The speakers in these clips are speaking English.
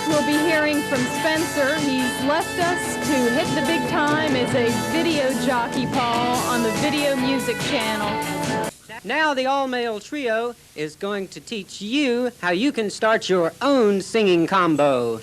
we'll be hearing from Spencer. He's left us to hit the big time as a video jockey, Paul, on the Video Music Channel. Now the all-male trio is going to teach you how you can start your own singing combo.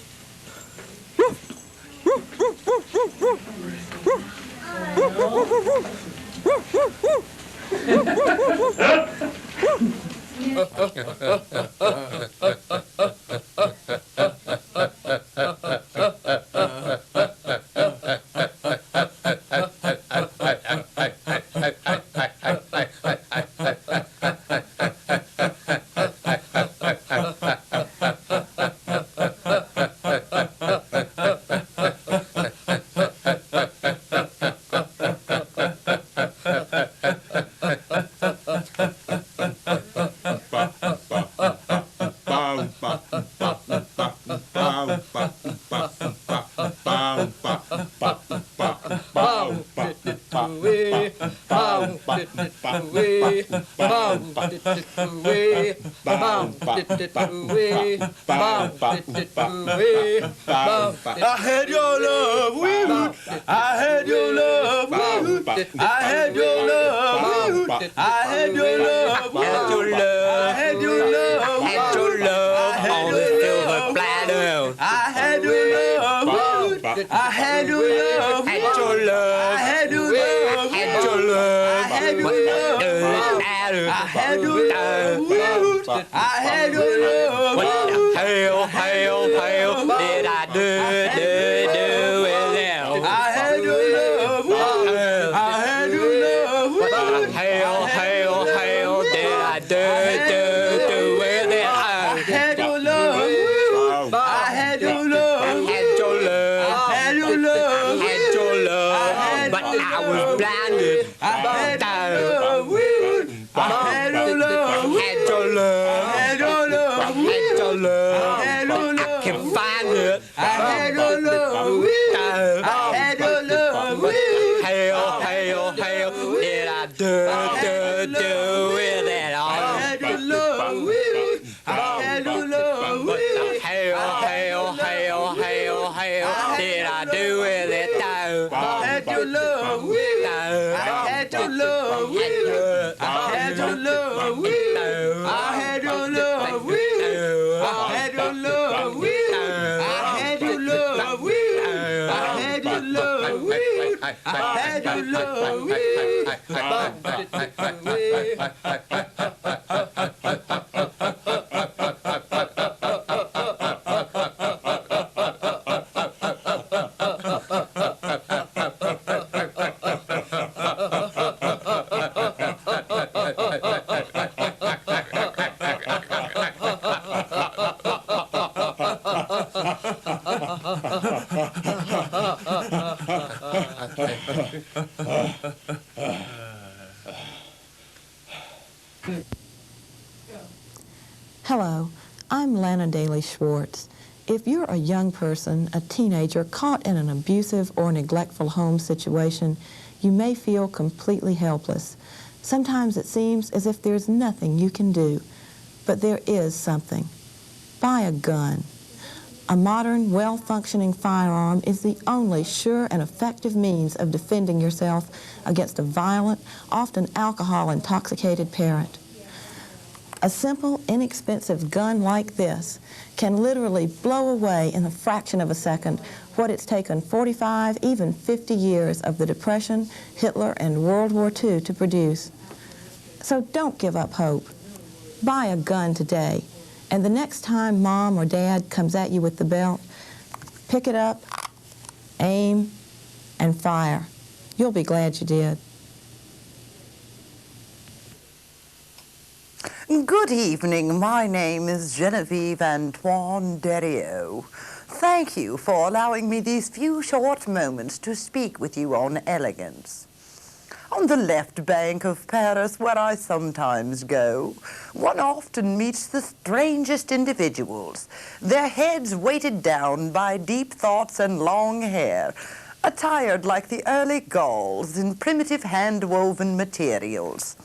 I had your love, woo. I had your love, woo. I had your love, woo. I had your love, woo. Had your love, I had your love, had your love on the silver platter. I had your love, woo. I had your love, Had your love, I had your love, had your love, I had your love, I had your love, woo. I had your love, what the hell did I do with them? I had your love, woo. I had your love, What the hell did I do with them? I had your love, woo. I had your love, Had your love, had your love, had your love, but I was blinded. I had your love, woo. I had your love, woo. Had your love, Had your love, woo. had your love. Had your love, Can find it. I had your love, woo. I had your love, woo. Hell, did I do with it all? I had your love, woo. I had your love, woo. Hell, did I do with it though? I had your love, woo. I had your love, woo. I had your love, woo. I had your love, woo. I had your love, woo. I had your love, woo. I had your love, woo. I had your love, woo. Hello, I'm Lana Daly Schwartz. If you're a young person, a teenager, caught in an abusive or neglectful home situation, you may feel completely helpless. Sometimes it seems as if there's nothing you can do, but there is something. Buy a gun. A modern, well-functioning firearm is the only sure and effective means of defending yourself against a violent, often alcohol-intoxicated parent. A simple, inexpensive gun like this can literally blow away in a fraction of a second what it's taken 45, even 50 years of the Depression, Hitler, and World War II to produce. So don't give up hope. Buy a gun today, and the next time Mom or Dad comes at you with the belt, pick it up, aim, and fire. You'll be glad you did. Good evening. My name is Genevieve Antoine Derriot. Thank you for allowing me these few short moments to speak with you on elegance. On the left bank of Paris, where I sometimes go, one often meets the strangest individuals, their heads weighted down by deep thoughts and long hair, attired like the early Gauls in primitive hand-woven materials.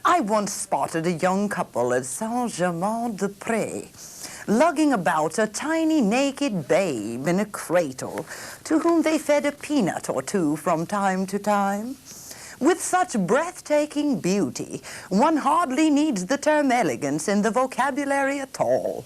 I once spotted a young couple at Saint-Germain-des-Prés. lugging about a tiny naked babe in a cradle, to whom they fed a peanut or two from time to time. With such breathtaking beauty, one hardly needs the term elegance in the vocabulary at all.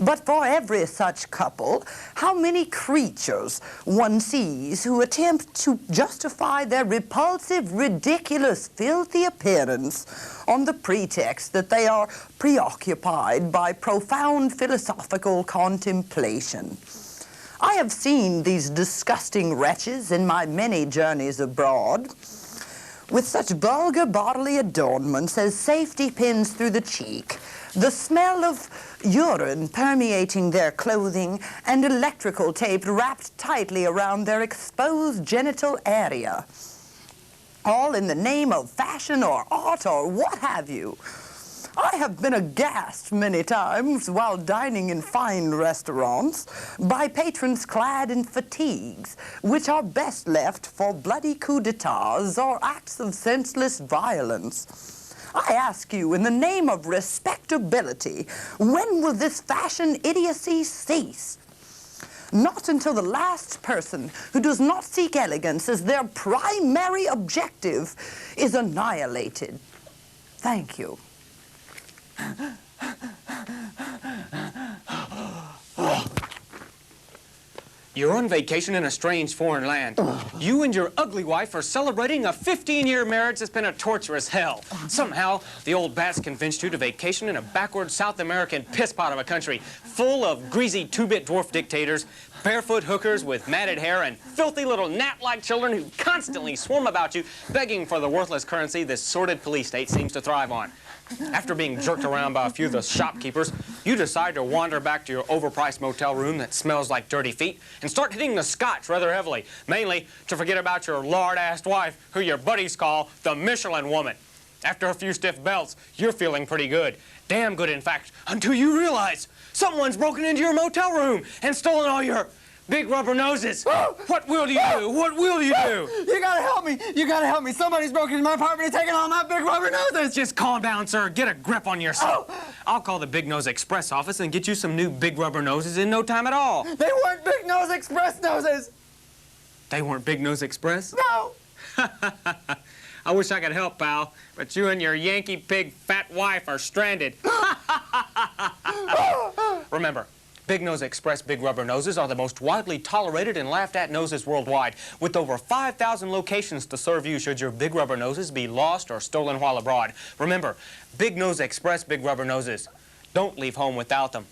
But for every such couple, how many creatures one sees who attempt to justify their repulsive, ridiculous, filthy appearance on the pretext that they are preoccupied by profound philosophical contemplation. I have seen these disgusting wretches in my many journeys abroad, with such vulgar bodily adornments as safety pins through the cheek, the smell of urine permeating their clothing, and electrical tape wrapped tightly around their exposed genital area, all in the name of fashion or art or what have you. I have been aghast many times while dining in fine restaurants by patrons clad in fatigues, which are best left for bloody coups d'etats or acts of senseless violence. I ask you, in the name of respectability, when will this fashion idiocy cease? Not until the last person who does not seek elegance as their primary objective is annihilated. Thank you. You're on vacation in a strange foreign land. You and your ugly wife are celebrating a 15-year marriage that's been a torturous hell. Somehow, the old bats convinced you to vacation in a backward South American pisspot of a country full of greasy two-bit dwarf dictators, barefoot hookers with matted hair, and filthy little gnat-like children who constantly swarm about you, begging for the worthless currency this sordid police state seems to thrive on. After being jerked around by a few of the shopkeepers, you decide to wander back to your overpriced motel room that smells like dirty feet and start hitting the scotch rather heavily, mainly to forget about your lard-assed wife, who your buddies call the Michelin Woman. After a few stiff belts, you're feeling pretty good. Damn good, in fact, until you realize someone's broken into your motel room and stolen all your big rubber noses. What will you do? What will you do? You gotta help me! You gotta help me! Somebody's broken into my apartment and taken all my big rubber noses! Just calm down, sir. Get a grip on yourself. I'll call the Big Nose Express office and get you some new big rubber noses in no time at all. They weren't Big Nose Express noses! They weren't Big Nose Express? No! I wish I could help, pal, but you and your Yankee pig fat wife are stranded. Remember, Big Nose Express big rubber noses are the most widely tolerated and laughed at noses worldwide, with over 5,000 locations to serve you should your big rubber noses be lost or stolen while abroad. Remember, Big Nose Express big rubber noses. Don't leave home without them.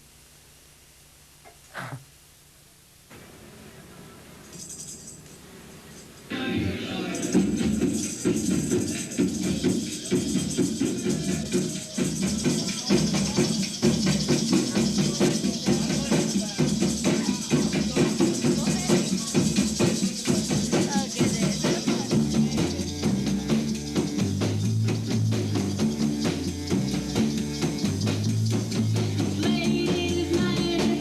Ladies, night,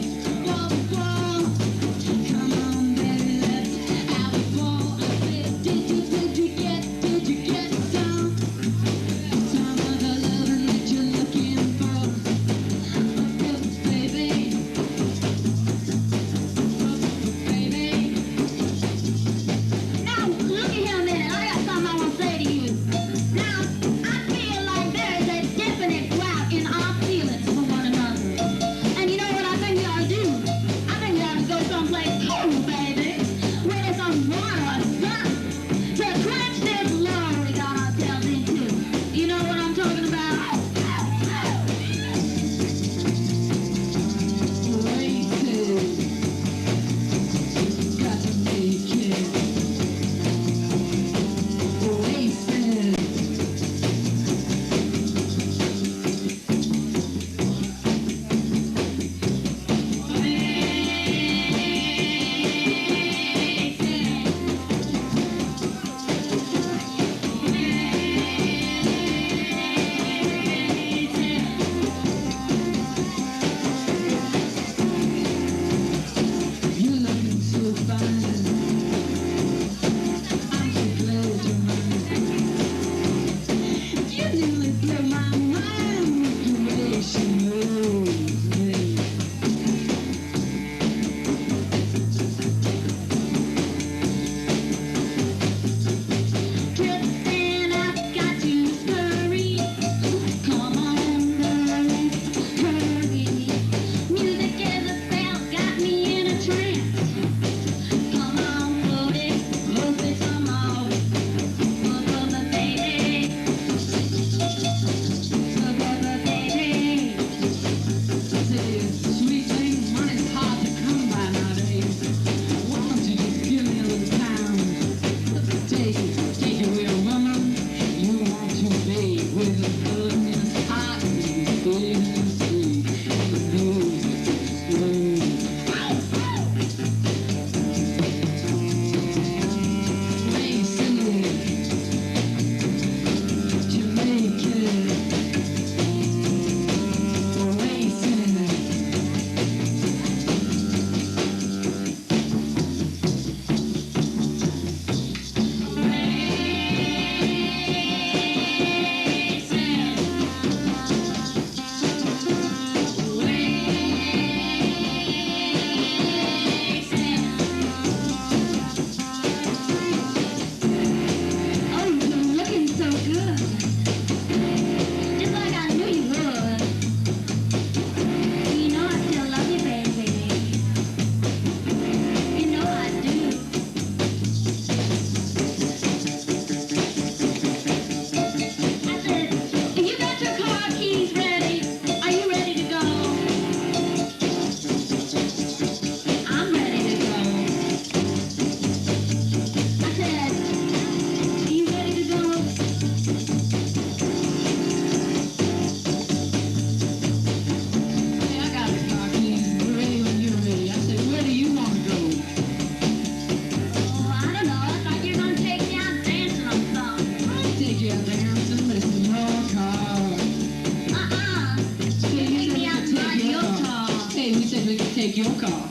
take your car.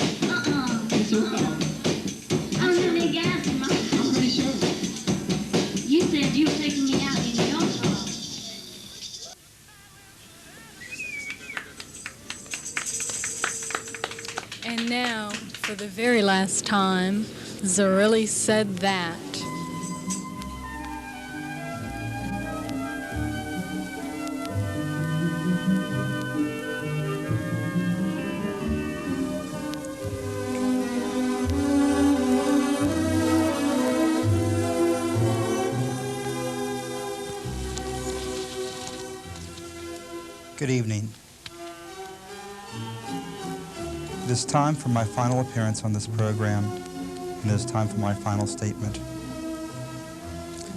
It's your car. I don't have any gas in my car. I'm pretty sure. You said you were taking me out in your car. And now, for the very last time, Zarelli said that. Good evening. It is time for my final appearance on this program, and it is time for my final statement.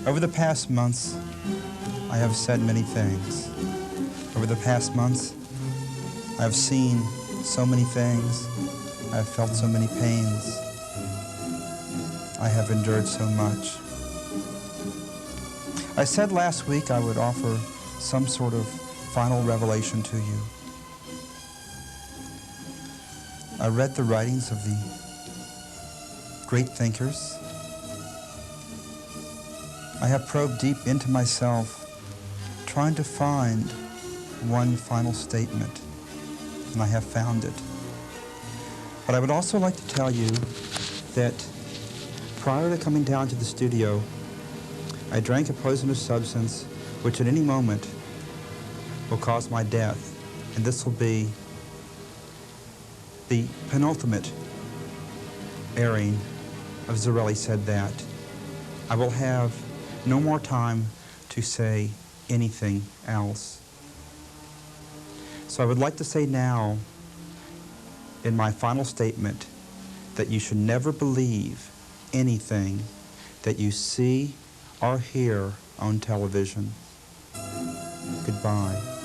Over the past months, I have said many things. Over the past months, I have seen so many things. I have felt so many pains. I have endured so much. I said last week I would offer some sort of final revelation to you. I read the writings of the great thinkers. I have probed deep into myself, trying to find one final statement, and I have found it. But I would also like to tell you that prior to coming down to the studio, I drank a poisonous substance which at any moment will cause my death, and this will be the penultimate airing of Zarelli Said That. I will have no more time to say anything else. So I would like to say now, in my final statement, that you should never believe anything that you see or hear on television. Goodbye.